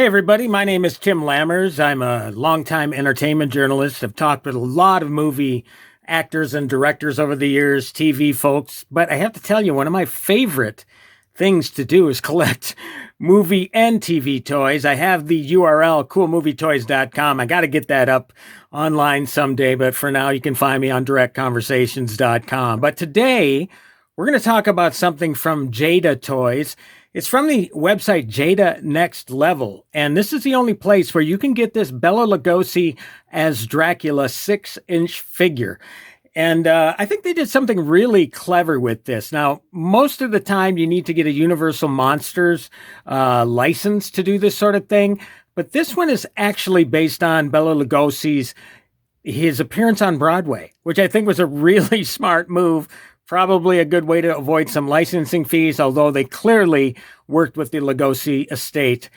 Hey everybody, my name is Tim Lammers. I'm a longtime entertainment journalist. I've talked with a lot of movie actors and directors over the years, TV folks, but I have to tell you, one of my favorite things to do is collect movie and TV toys. I have the URL coolmovietoys.com. I got to get that up online someday, but for now you can find me on directconversations.com. But today we're going to talk about something from Jada Toys. It's from the website Jada Next Level, and this is the only place where you can get this Bela Lugosi as Dracula 6-inch figure. And I think they did something really clever with this. Now, most of the time you need to get a Universal Monsters license to do this sort of thing, but this one is actually based on Bela Lugosi's his appearance on Broadway, which I think was a really smart move. Probably a good way to avoid some licensing fees, although they clearly worked with the Lugosi estate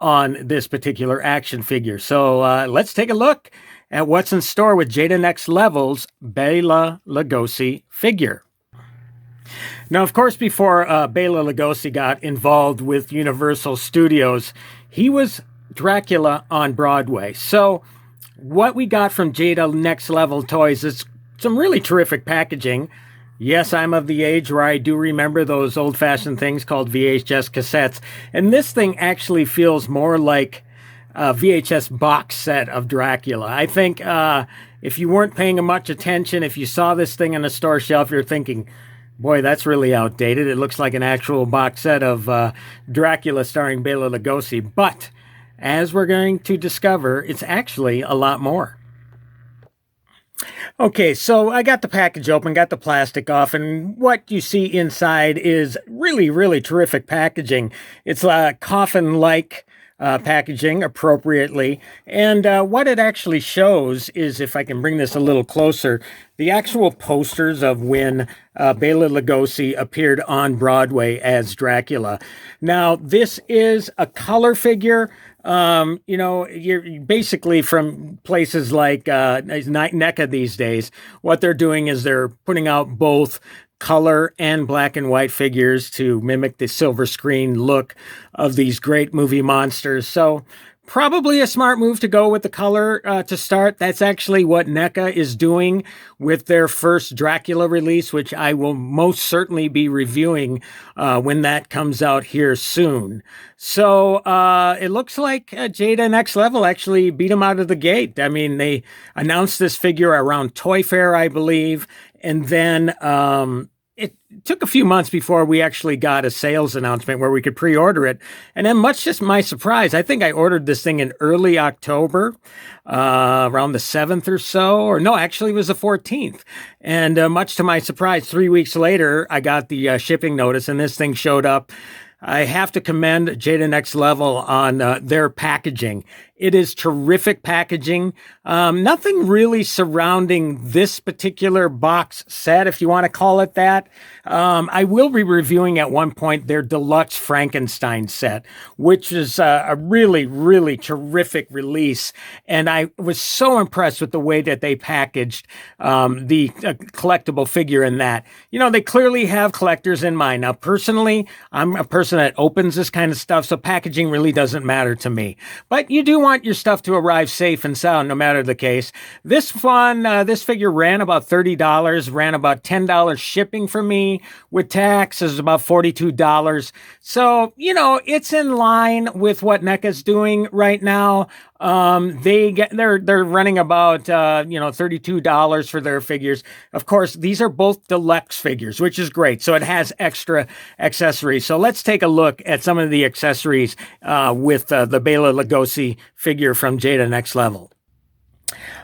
on this particular action figure. So let's take a look at what's in store with Jada Next Level's Bela Lugosi figure. Now, of course, before Bela Lugosi got involved with Universal Studios, he was Dracula on Broadway. So what we got from Jada Next Level Toys is some really terrific packaging. Yes, I'm of the age where I do remember those old-fashioned things called VHS cassettes. And this thing actually feels more like a VHS box set of Dracula. I think if you weren't paying much attention, if you saw this thing on a store shelf, you're thinking, boy, that's really outdated. It looks like an actual box set of Dracula starring Bela Lugosi. But as we're going to discover, it's actually a lot more. Okay, so I got the package open, got the plastic off, and what you see inside is really, really terrific packaging. It's coffin-like packaging appropriately, and what it actually shows is, if I can bring this a little closer, the actual posters of when Bela Lugosi appeared on Broadway as Dracula. Now, this is a color figure. You're basically from places like NECA these days. What they're doing is they're putting out both color and black and white figures to mimic the silver screen look of these great movie monsters. So probably a smart move to go with the color to start. That's actually what NECA is doing with their first Dracula release, which I will most certainly be reviewing when that comes out here soon. So it looks like Jada Next Level actually beat them out of the gate. I mean, they announced this figure around Toy Fair, I believe, and then it took a few months before we actually got a sales announcement where we could pre-order it. And then much to my surprise, I think I ordered this thing in early October, around the 7th or so, or no, actually it was the 14th. And much to my surprise, 3 weeks later, I got the shipping notice and this thing showed up. I have to commend Jada Next Level on their packaging. It is terrific packaging. Nothing really surrounding this particular box set, if you want to call it that. I will be reviewing at one point their deluxe Frankenstein set, which is a really, really terrific release. And I was so impressed with the way that they packaged the collectible figure in that. You know, they clearly have collectors in mind. Now, personally, I'm a person that opens this kind of stuff, so packaging really doesn't matter to me. But you do want your stuff to arrive safe and sound, no matter the case. This figure ran about $30, ran about $10 shipping for me. With tax, is about $42. So, you know, it's in line with what NECA's doing right now. They're running about $32 for their figures. Of course, these are both deluxe figures, which is great. So it has extra accessories. So let's take a look at some of the accessories with the Bela Lugosi figure from Jada Next Level.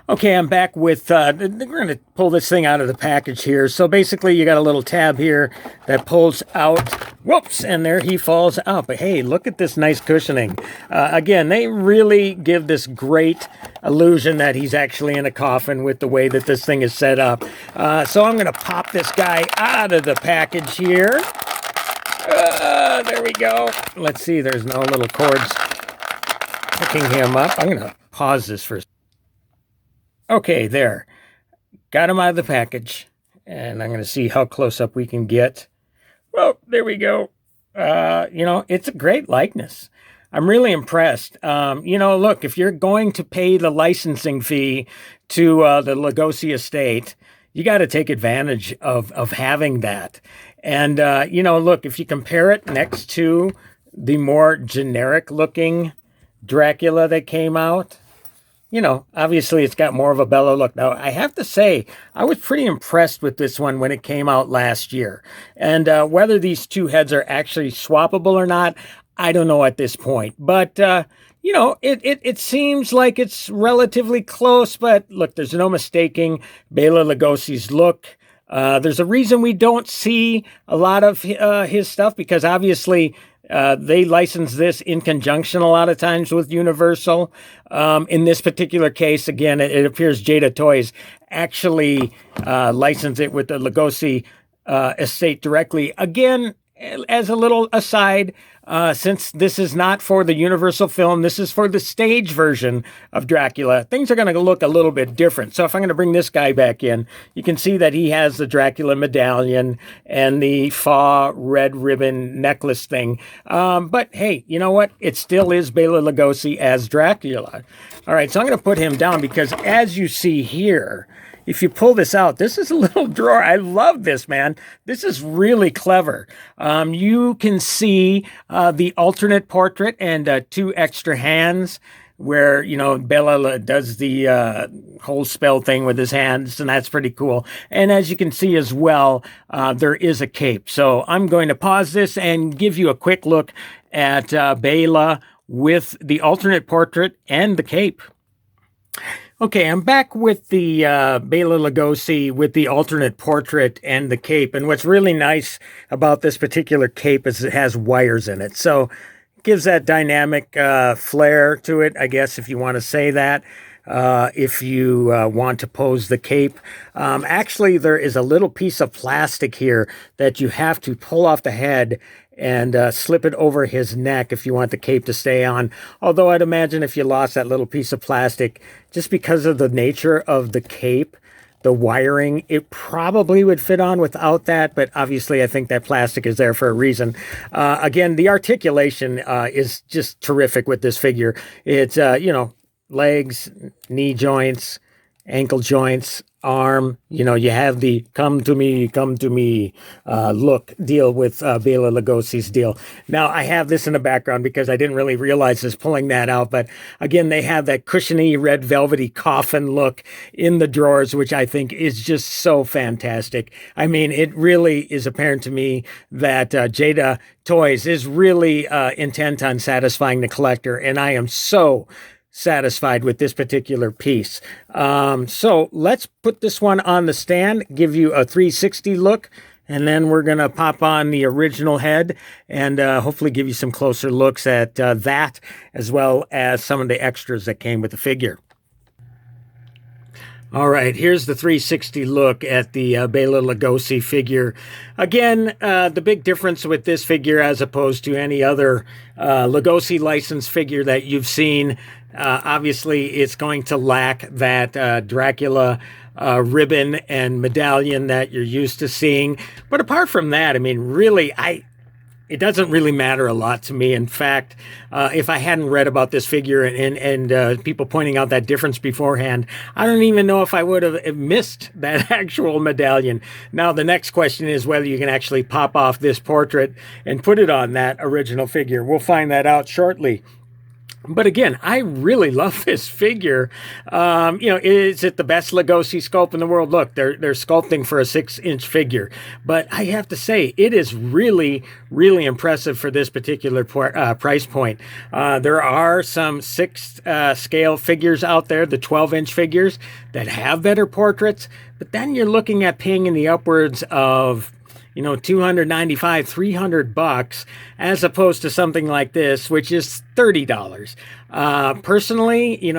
Okay, I'm back with, we're going to pull this thing out of the package here. So basically, you got a little tab here that pulls out, whoops, and there he falls out. But hey, look at this nice cushioning. Again, they really give this great illusion that he's actually in a coffin with the way that this thing is set up. So I'm going to pop this guy out of the package here. There we go. Let's see, there's no little cords picking him up. I'm going to pause this for a second. Okay, there. Got him out of the package. And I'm going to see how close up we can get. Well, there we go. It's a great likeness. I'm really impressed. Look, if you're going to pay the licensing fee to the Lugosi estate, you got to take advantage of having that. And look, if you compare it next to the more generic looking Dracula that came out, obviously it's got more of a Bela look. Now, I have to say, I was pretty impressed with this one when it came out last year. And whether these two heads are actually swappable or not, I don't know at this point. But, it seems like it's relatively close. But look, there's no mistaking Bela Lugosi's look. There's a reason we don't see a lot of his stuff, because obviously they license this in conjunction a lot of times with Universal. In this particular case, again, it appears Jada Toys actually licensed it with the Lugosi estate directly. Again, as a little aside, since this is not for the Universal film, this is for the stage version of Dracula, things are going to look a little bit different. So if I'm going to bring this guy back in, you can see that he has the Dracula medallion and the Fa red ribbon necklace thing. But hey, you know what? It still is Bela Lugosi as Dracula. All right, so I'm going to put him down because as you see here, if you pull this out, this is a little drawer. I love this, man. This is really clever. You can see the alternate portrait and two extra hands where, Bela does the whole spell thing with his hands, and that's pretty cool. And as you can see as well, there is a cape. So I'm going to pause this and give you a quick look at Bela with the alternate portrait and the cape. Okay, I'm back with the Bela Lugosi with the alternate portrait and the cape. And what's really nice about this particular cape is it has wires in it. So it gives that dynamic flair to it, I guess, if you want to say that. If you want to pose the cape. Actually, there is a little piece of plastic here that you have to pull off the head and slip it over his neck if you want the cape to stay on. Although I'd imagine if you lost that little piece of plastic, just because of the nature of the cape, the wiring, it probably would fit on without that. But obviously, I think that plastic is there for a reason. Again, the articulation is just terrific with this figure. It's, legs, knee joints, ankle joints, arm. You have the come to me look deal with Bela Lugosi's deal. Now, I have this in the background because I didn't really realize this pulling that out. But again, they have that cushiony red velvety coffin look in the drawers, which I think is just so fantastic. I mean, it really is apparent to me that Jada Toys is really intent on satisfying the collector. And I am so satisfied with this particular piece. So let's put this one on the stand, give you a 360 look, and then we're going to pop on the original head and hopefully give you some closer looks at that, as well as some of the extras that came with the figure. All right, here's the 360 look at the Bela Lugosi figure. Again, the big difference with this figure as opposed to any other Lugosi licensed figure that you've seen, obviously it's going to lack that Dracula ribbon and medallion that you're used to seeing. But apart from that, I mean, really, it doesn't really matter a lot to me. In fact, if I hadn't read about this figure and people pointing out that difference beforehand, I don't even know if I would have missed that actual medallion. Now, the next question is whether you can actually pop off this portrait and put it on that original figure. We'll find that out shortly. But again, I really love this figure. Is it the best Lugosi sculpt in the world? Look, they're sculpting for a 6-inch figure. But I have to say, it is really, really impressive for this particular price point. There are some 6 scale figures out there, the 12-inch figures, that have better portraits. But then you're looking at paying in the upwards of $295, $300, as opposed to something like this, which is $30. Personally,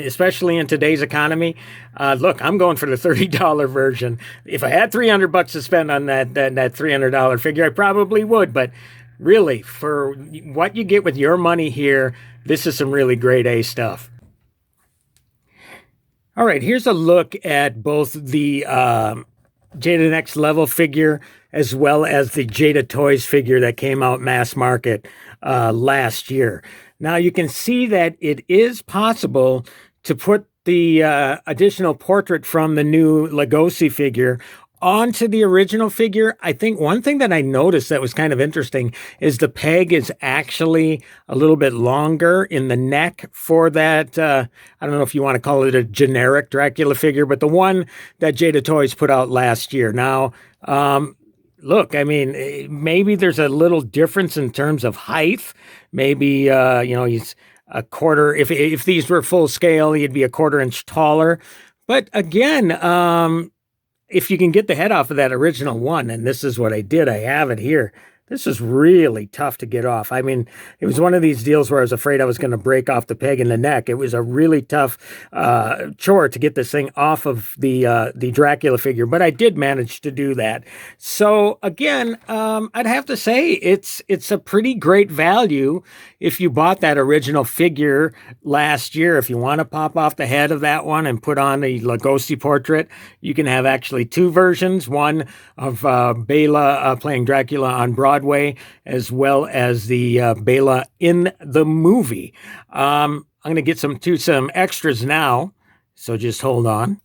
especially in today's economy, look, I'm going for the $30 version. If I had $300 to spend on that $300 figure, I probably would. But really, for what you get with your money here, this is some really grade A stuff. All right, here's a look at both the Jada Next Level figure as well as the Jada Toys figure that came out mass market last year. Now you can see that it is possible to put the additional portrait from the new Lugosi figure onto the original figure. I think one thing that I noticed that was kind of interesting is the peg is actually a little bit longer in the neck for that. I don't know if you want to call it a generic Dracula figure, but the one that Jada Toys put out last year. Now, look, I mean, maybe there's a little difference in terms of height. Maybe, he's a quarter. If these were full scale, he'd be a quarter inch taller. But again, if you can get the head off of that original one, and this is what I did, I have it here. This is really tough to get off. I mean, it was one of these deals where I was afraid I was going to break off the peg in the neck. It was a really tough chore to get this thing off of the Dracula figure, but I did manage to do that. So again, I'd have to say it's a pretty great value if you bought that original figure last year. If you want to pop off the head of that one and put on the Lugosi portrait, you can have actually two versions, one of Bela playing Dracula on Broadway, as well as the Bela in the movie. I'm going to get some extras now, so just hold on.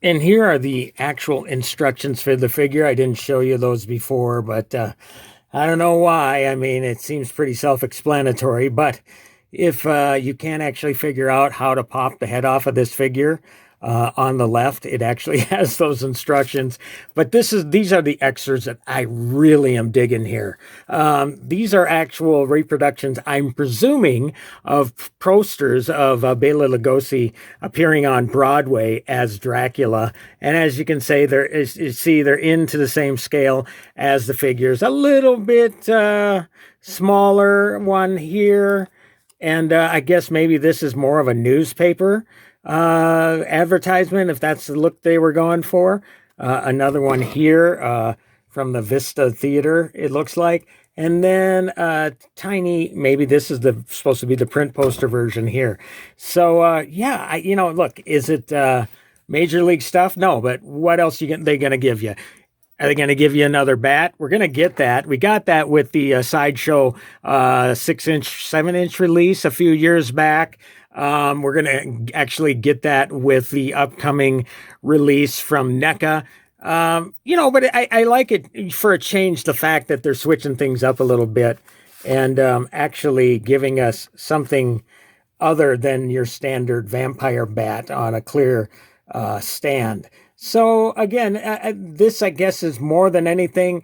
And here are the actual instructions for the figure. I didn't show you those before, but I don't know why. I mean, it seems pretty self-explanatory, but if you can't actually figure out how to pop the head off of this figure, on the left, it actually has those instructions. But these are the extras that I really am digging here. These are actual reproductions, I'm presuming, of posters of Bela Lugosi appearing on Broadway as Dracula. And as you can say, they're into the same scale as the figures. A little bit smaller one here. And I guess maybe this is more of a newspaper advertisement, if that's the look they were going for. Another one here from the Vista Theater, it looks like. And then tiny, maybe this is supposed to be the print poster version here. So yeah, look, is it major league stuff? No, but what else they going to give you? Are they going to give you another bat? We're going to get that. We got that with the Sideshow 6-inch, 7-inch release a few years back. We're going to actually get that with the upcoming release from NECA. But I like it for a change, the fact that they're switching things up a little bit and actually giving us something other than your standard vampire bat on a clear stand. So again, this, I guess, is more than anything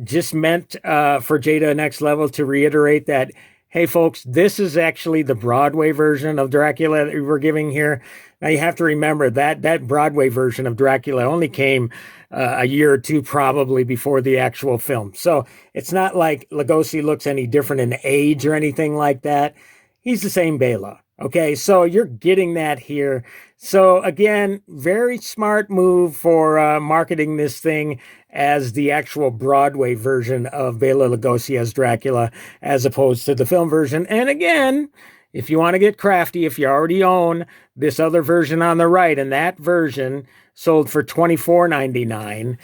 just meant for Jada Next Level to reiterate that, hey, folks, this is actually the Broadway version of Dracula that we're giving here. Now, you have to remember that Broadway version of Dracula only came a year or two probably before the actual film. So it's not like Lugosi looks any different in age or anything like that. He's the same Bela. Okay, so you're getting that here. So again, very smart move for marketing this thing as the actual Broadway version of Bela Lugosi as Dracula, as opposed to the film version. And again, if you want to get crafty, if you already own this other version on the right, and that version sold for $24.99,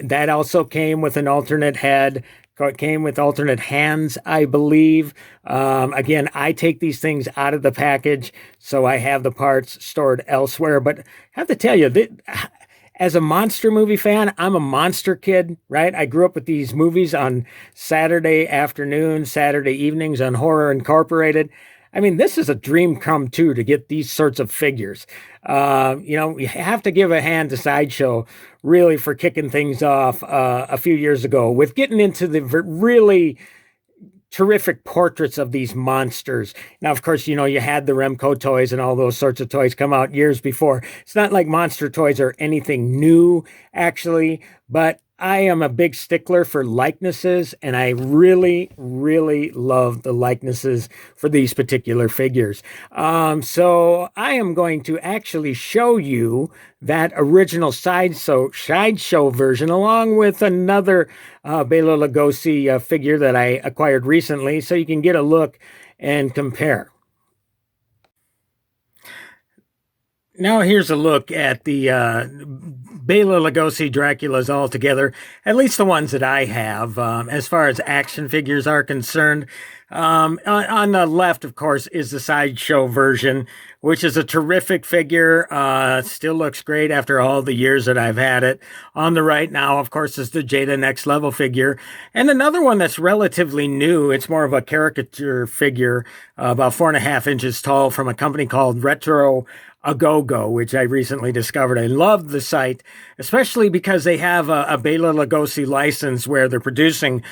that also came with an alternate head. It came with alternate hands, I believe. Again, I take these things out of the package, so I have the parts stored elsewhere. But I have to tell you, as a monster movie fan, I'm a monster kid, right? I grew up with these movies on Saturday afternoons, Saturday evenings on Horror Incorporated. I mean, this is a dream come true to get these sorts of figures. You have to give a hand to Sideshow really for kicking things off a few years ago with getting into the really terrific portraits of these monsters. Now, of course, you had the Remco toys and all those sorts of toys come out years before. It's not like monster toys are anything new, actually, but I am a big stickler for likenesses, and I really, really love the likenesses for these particular figures. So I am going to actually show you that original sideshow version, along with another Bela Lugosi figure that I acquired recently, so you can get a look and compare. Now here's a look at the Bela Lugosi Draculas all together, at least the ones that I have, as far as action figures are concerned. On the left, of course, is the sideshow version, which is a terrific figure. Still looks great after all the years that I've had it. On the right now, of course, is the Jada Next Level figure. And another one that's relatively new. It's more of a caricature figure, about 4.5 inches tall, from a company called Retro a Go-Go, which I recently discovered. I love the site, especially because they have a Bela Lugosi license where they're producing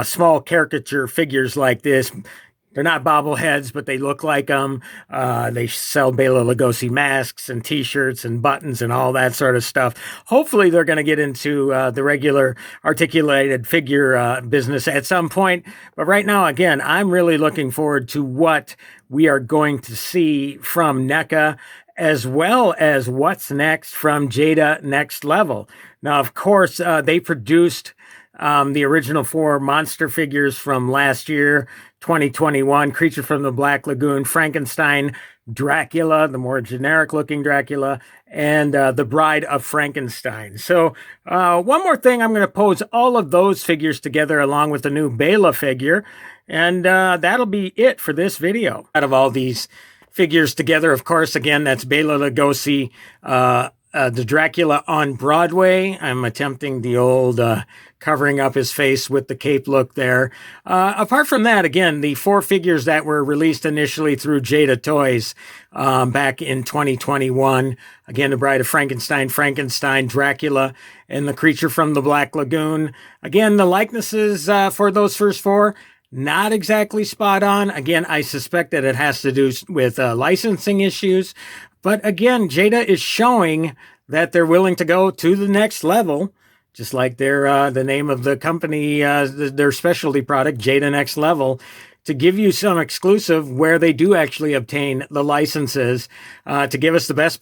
small caricature figures like this. They're not bobbleheads, but they look like them. They sell Bela Lugosi masks and T-shirts and buttons and all that sort of stuff. Hopefully, they're going to get into the regular articulated figure business at some point. But right now, again, I'm really looking forward to what we are going to see from NECA, as well as what's next from Jada Next Level. Now, of course, they produced the original 4 monster figures from last year, 2021, Creature from the Black Lagoon, Frankenstein, Dracula, the more generic looking Dracula, and the Bride of Frankenstein. So one more thing, I'm going to pose all of those figures together along with the new Bela figure, and that'll be it for this video. Out of all these figures together, of course, again, that's Bela Lugosi, the Dracula on Broadway. I'm attempting the old covering up his face with the cape look there. Apart from that, again, the 4 figures that were released initially through Jada Toys back in 2021. Again, the Bride of Frankenstein, Frankenstein, Dracula, and the Creature from the Black Lagoon. Again, the likenesses for those first 4, not exactly spot on. Again, I suspect that it has to do with licensing issues. But again, Jada is showing that they're willing to go to the next level, just like their the name of the company, their specialty product, Jada Next Level, to give you some exclusive where they do actually obtain the licenses to give us the best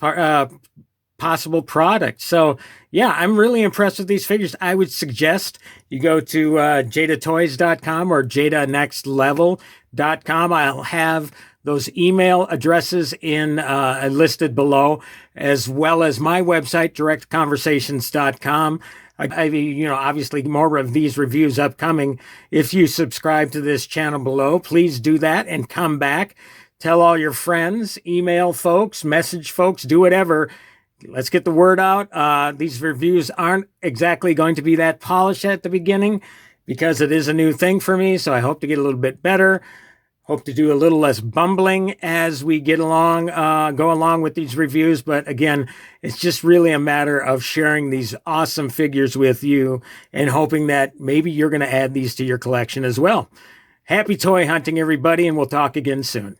possible product. So yeah, I'm really impressed with these figures. I would suggest you go to jadatoys.com or jadanextlevel.com. I'll have those email addresses in listed below, as well as my website, directconversations.com. Obviously more of these reviews upcoming. If you subscribe to this channel below, please do that and come back. Tell all your friends, email folks, message folks, do whatever. Let's get the word out. These reviews aren't exactly going to be that polished at the beginning because it is a new thing for me, so I hope to get a little bit better. Hope to do a little less bumbling as we get along, go along with these reviews. But again, it's just really a matter of sharing these awesome figures with you and hoping that maybe you're going to add these to your collection as well. Happy toy hunting, everybody, and we'll talk again soon.